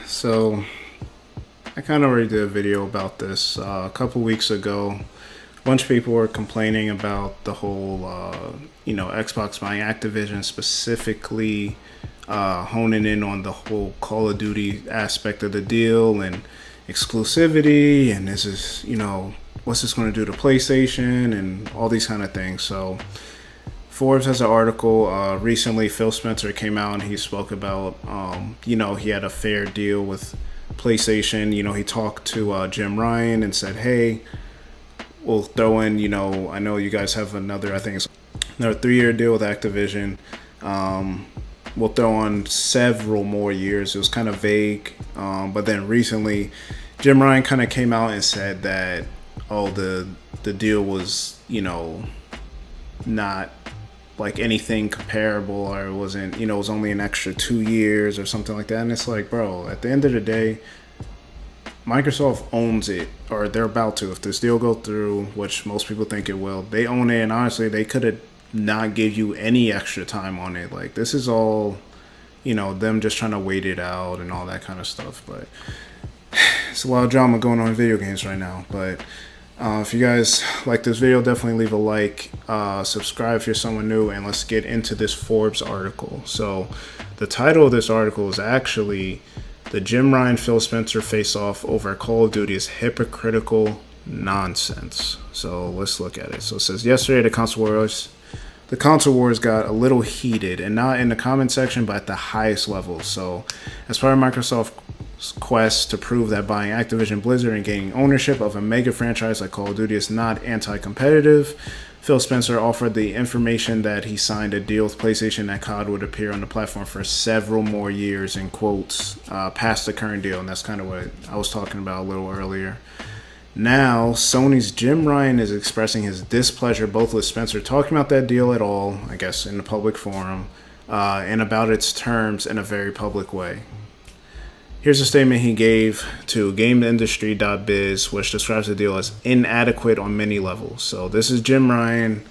So I kind of already did a video about this a couple weeks ago. A bunch of people were complaining about the whole, Xbox buying Activision, specifically honing in on the whole Call of Duty aspect of the deal and exclusivity, and this is, what's this going to do to PlayStation and all these kind of things. So Forbes has an article recently. Phil Spencer came out and he spoke about, he had a fair deal with PlayStation. He talked to Jim Ryan and said, hey, we'll throw in, I know you guys have another 3-year deal with Activision. We'll throw on several more years. It was kind of vague. But then recently, Jim Ryan kind of came out and said that, the deal was, not like anything comparable, or it wasn't, it was only an extra 2 years or something like that. And it's like, bro, at the end of the day, Microsoft owns it, or they're about to. If this deal goes through, which most people think it will, they own it. And honestly, they could have not give you any extra time on it. Like, this is all, them just trying to wait it out and all that kind of stuff. But it's a lot of drama going on in video games right now. But if you guys like this video, definitely leave a like, subscribe if you're someone new, and let's get into this Forbes article. So the title of this article is actually "The Jim Ryan Phil Spencer Face Off Over Call of Duty is Hypocritical Nonsense." So let's look at it. So it says, yesterday the console wars got a little heated, and not in the comment section, but at the highest level. So as part of Microsoft's quest to prove that buying Activision-Blizzard and gaining ownership of a mega franchise like Call of Duty is not anti-competitive, Phil Spencer offered the information that he signed a deal with PlayStation that COD would appear on the platform for several more years, in quotes, past the current deal. And that's kind of what I was talking about a little earlier. Now, Sony's Jim Ryan is expressing his displeasure both with Spencer talking about that deal at all, I guess in the public forum, and about its terms in a very public way. Here's a statement he gave to GameIndustry.biz, which describes the deal as inadequate on many levels. So this is Jim Ryan,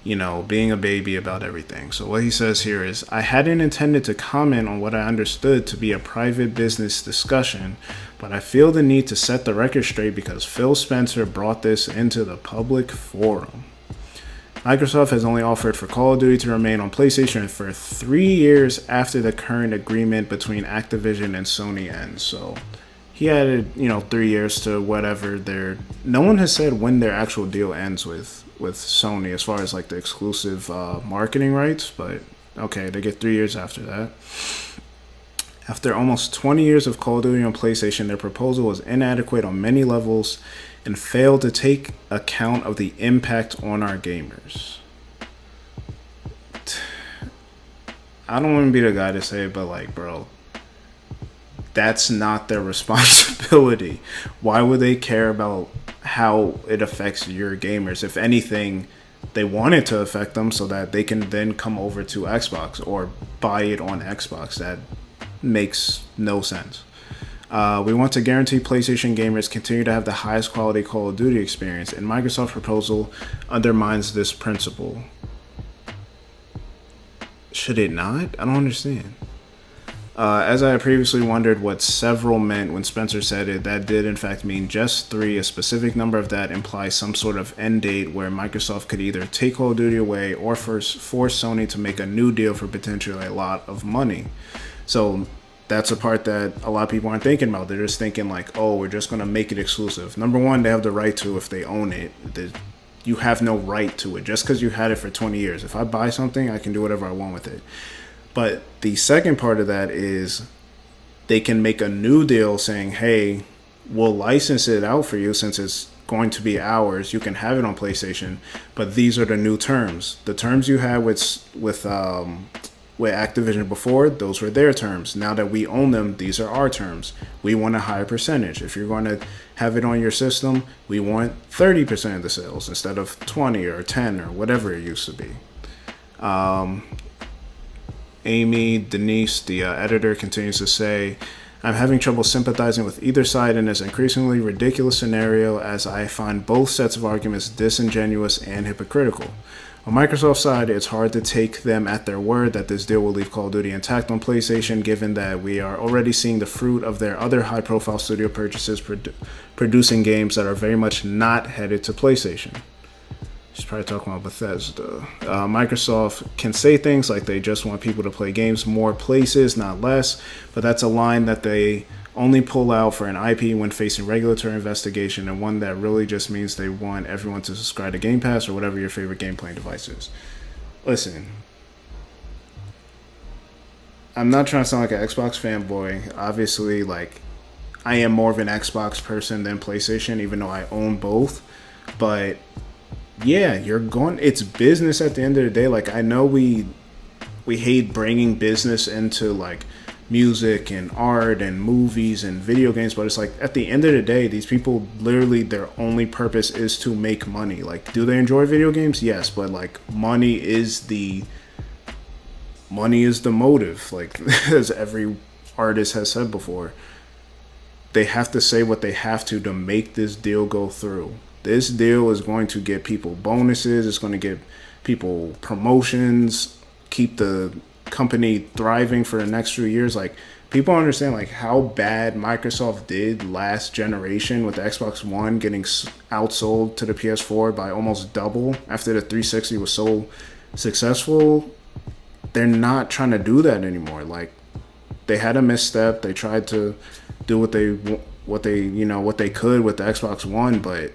being a baby about everything. So what he says here is, I hadn't intended to comment on what I understood to be a private business discussion, but I feel the need to set the record straight because Phil Spencer brought this into the public forum. Microsoft has only offered for Call of Duty to remain on PlayStation for 3 years after the current agreement between Activision and Sony ends. So he added, 3 years to whatever no one has said when their actual deal ends with Sony as far as like the exclusive marketing rights, but okay, they get 3 years after that. After almost 20 years of Call of Duty on PlayStation, their proposal was inadequate on many levels and failed to take account of the impact on our gamers. I don't want to be the guy to say it, but like, bro, that's not their responsibility. Why would they care about how it affects your gamers? If anything, they want it to affect them so that they can then come over to Xbox or buy it on Xbox. That makes no sense. We want to guarantee PlayStation gamers continue to have the highest quality Call of Duty experience, and Microsoft's proposal undermines this principle. Should it not? I don't understand. As I previously wondered what several meant when Spencer said it, that did in fact mean just 3. A specific number of that implies some sort of end date where Microsoft could either take Call of Duty away or force Sony to make a new deal for potentially a lot of money. So that's a part that a lot of people aren't thinking about. They're just thinking like, oh, we're just going to make it exclusive. Number one, they have the right to if they own it. You have no right to it just because you had it for 20 years. If I buy something, I can do whatever I want with it. But the second part of that is they can make a new deal saying, hey, we'll license it out for you since it's going to be ours. You can have it on PlayStation, but these are the new terms. The terms you had with Activision before, those were their terms. Now that we own them, these are our terms. We want a higher percentage. If you're going to have it on your system, we want 30% of the sales instead of 20 or 10 or whatever it used to be. Amy Denise, the editor, continues to say, I'm having trouble sympathizing with either side in this increasingly ridiculous scenario, as I find both sets of arguments disingenuous and hypocritical. On Microsoft's side, it's hard to take them at their word that this deal will leave Call of Duty intact on PlayStation, given that we are already seeing the fruit of their other high-profile studio purchases producing games that are very much not headed to PlayStation. She's probably talking about Bethesda. Microsoft can say things like they just want people to play games more places, not less, but that's a line that they only pull out for an IP when facing regulatory investigation, and one that really just means they want everyone to subscribe to Game Pass or whatever your favorite game playing device is. Listen, I'm not trying to sound like an Xbox fanboy. Obviously, like, I am more of an Xbox person than PlayStation, even though I own both. But yeah, it's business at the end of the day. Like, I know we hate bringing business into like music and art and movies and video games, but it's like at the end of the day, these people literally their only purpose is to make money. Like, do they enjoy video games? Yes, but like money is the motive. Like, as every artist has said before, they have to say what they have to make this deal go through. This deal is going to get people bonuses, it's going to get people promotions, keep the company thriving for the next few years. Like, people understand like how bad Microsoft did last generation with the Xbox One getting outsold to the PS4 by almost double after the 360 was so successful. They're not trying to do that anymore. Like, they had a misstep. They tried to do what they could with the Xbox One, but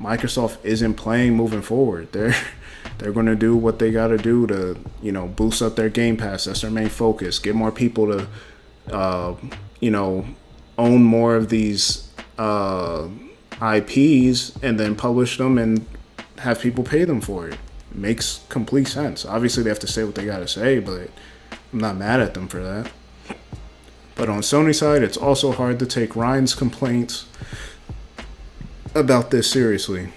Microsoft isn't playing moving forward. They're going to do what they got to do to, boost up their Game Pass. That's their main focus. Get more people to, own more of these IPs and then publish them and have people pay them for it. Makes complete sense. Obviously, they have to say what they got to say, but I'm not mad at them for that. But on Sony's side, it's also hard to take Ryan's complaints about this seriously.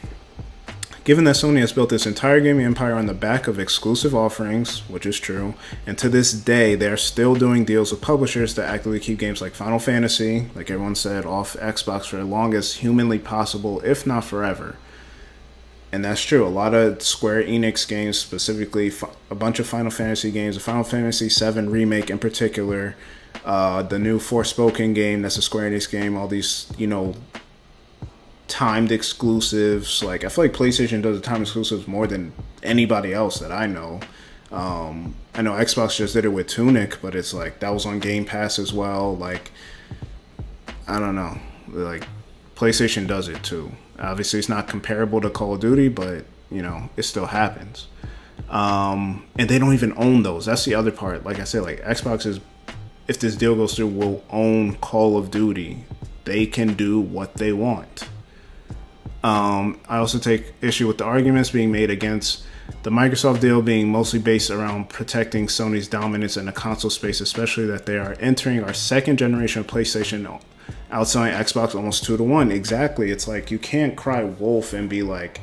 Given that Sony has built this entire gaming empire on the back of exclusive offerings, which is true, and to this day, they're still doing deals with publishers to actively keep games like Final Fantasy, like everyone said, off Xbox for as long as humanly possible, if not forever. And that's true. A lot of Square Enix games, specifically a bunch of Final Fantasy games, the Final Fantasy VII Remake in particular, the new Forspoken game, that's a Square Enix game, all these, timed exclusives. Like, I feel like PlayStation does the timed exclusives more than anybody else that I know. I know Xbox just did it with Tunic, but it's like that was on Game Pass as well. Like, I don't know. Like, PlayStation does it too. Obviously, it's not comparable to Call of Duty, but it still happens. And they don't even own those. That's the other part. Like I said, like Xbox is, if this deal goes through, will own Call of Duty. They can do what they want. I also take issue with the arguments being made against the Microsoft deal being mostly based around protecting Sony's dominance in the console space, especially that they are entering our second generation of PlayStation, outselling Xbox almost 2-1. Exactly. It's like you can't cry wolf and be like,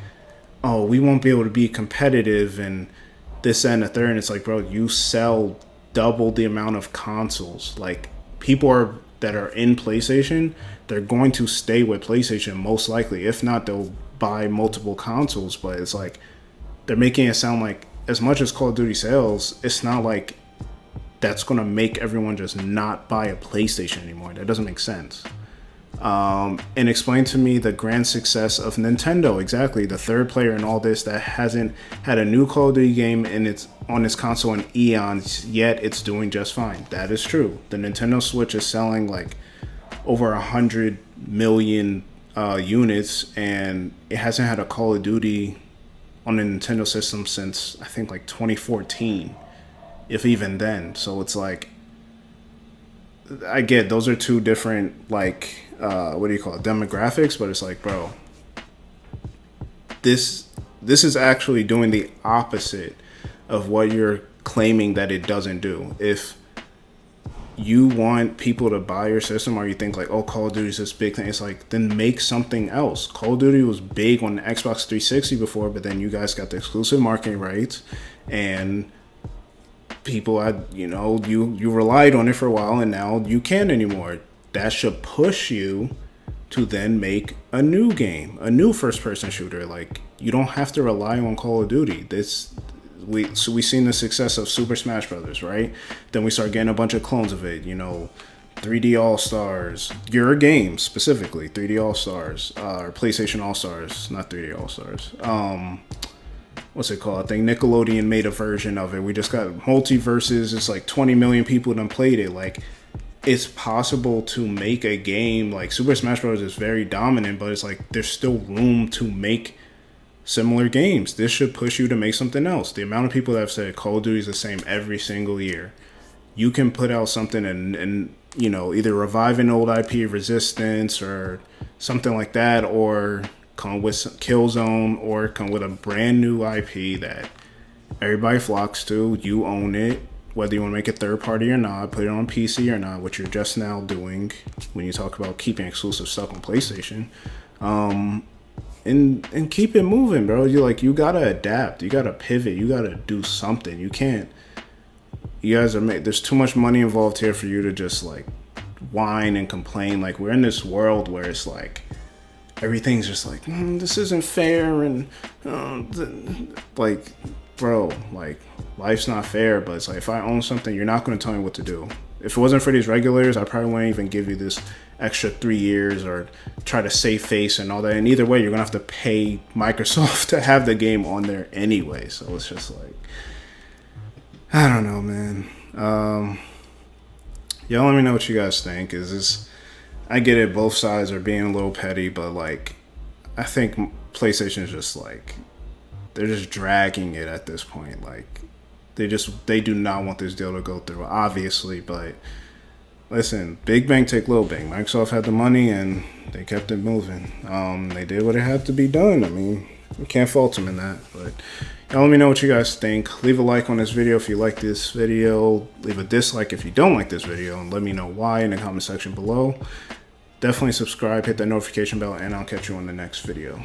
oh, we won't be able to be competitive and this and the third. And it's like, bro, you sell double the amount of consoles. Like, people that are in PlayStation, they're going to stay with PlayStation most likely. If not, they'll buy multiple consoles. But it's like they're making it sound like as much as Call of Duty sells, it's not like that's going to make everyone just not buy a PlayStation anymore. That doesn't make sense. And explain to me the grand success of Nintendo. Exactly, the third player in all this that hasn't had a new Call of Duty game on its console in eons, yet it's doing just fine. That is true. The Nintendo Switch is selling like over 100 million units, and it hasn't had a Call of Duty on the Nintendo system since I think like 2014, if even then. So it's like, I get those are two different like demographics, but it's like, bro, this is actually doing the opposite of what you're claiming that it doesn't do. If you want people to buy your system, or you think like, oh, Call of Duty is this big thing, it's like, then make something else. Call of Duty was big on the Xbox 360 before, but then you guys got the exclusive marketing rights, and people had, you relied on it for a while, and now you can't anymore. That should push you to then make a new game, a new first-person shooter. Like, you don't have to rely on Call of Duty. We seen the success of Super Smash Brothers, right? Then we start getting a bunch of clones of it. 3D All Stars, your game specifically, 3D All Stars, or PlayStation All Stars, not 3D All Stars. What's it called? I think Nickelodeon made a version of it. We just got multiverses. It's like 20 million people done played it. Like, it's possible to make a game. Like, Super Smash Bros. Is very dominant, but it's like there's still room to make similar games. This should push you to make something else. The amount of people that have said Call of Duty is the same every single year. You can put out something and either revive an old IP, Resistance, or something like that, or come with Killzone, or come with a brand new IP that everybody flocks to. You own it, whether you want to make it third party or not, put it on PC or not, which you're just now doing when you talk about keeping exclusive stuff on PlayStation. And keep it moving, bro. You gotta adapt, you gotta pivot, you gotta do something. You can't. You guys there's too much money involved here for you to just like whine and complain. Like, we're in this world where it's like everything's just like, this isn't fair, and like, bro, like, life's not fair. But it's like, if I own something, you're not going to tell me what to do. If it wasn't for these regulators, I probably wouldn't even give you this extra 3 years or try to save face and all that. And either way, you're gonna have to pay Microsoft to have the game on there anyway. So it's just like, I don't know, man. Y'all let me know what you guys think. I get it, both sides are being a little petty, but like, I think PlayStation is just like, they're just dragging it at this point. Like, they do not want this deal to go through, obviously. But listen, big bang take little bang. Microsoft had the money and they kept it moving. They did what it had to be done. I mean, you can't fault them in that. But y'all let me know what you guys think. Leave a like on this video if you like this video. Leave a dislike if you don't like this video, and let me know why in the comment section below. Definitely subscribe, hit that notification bell, and I'll catch you on the next video.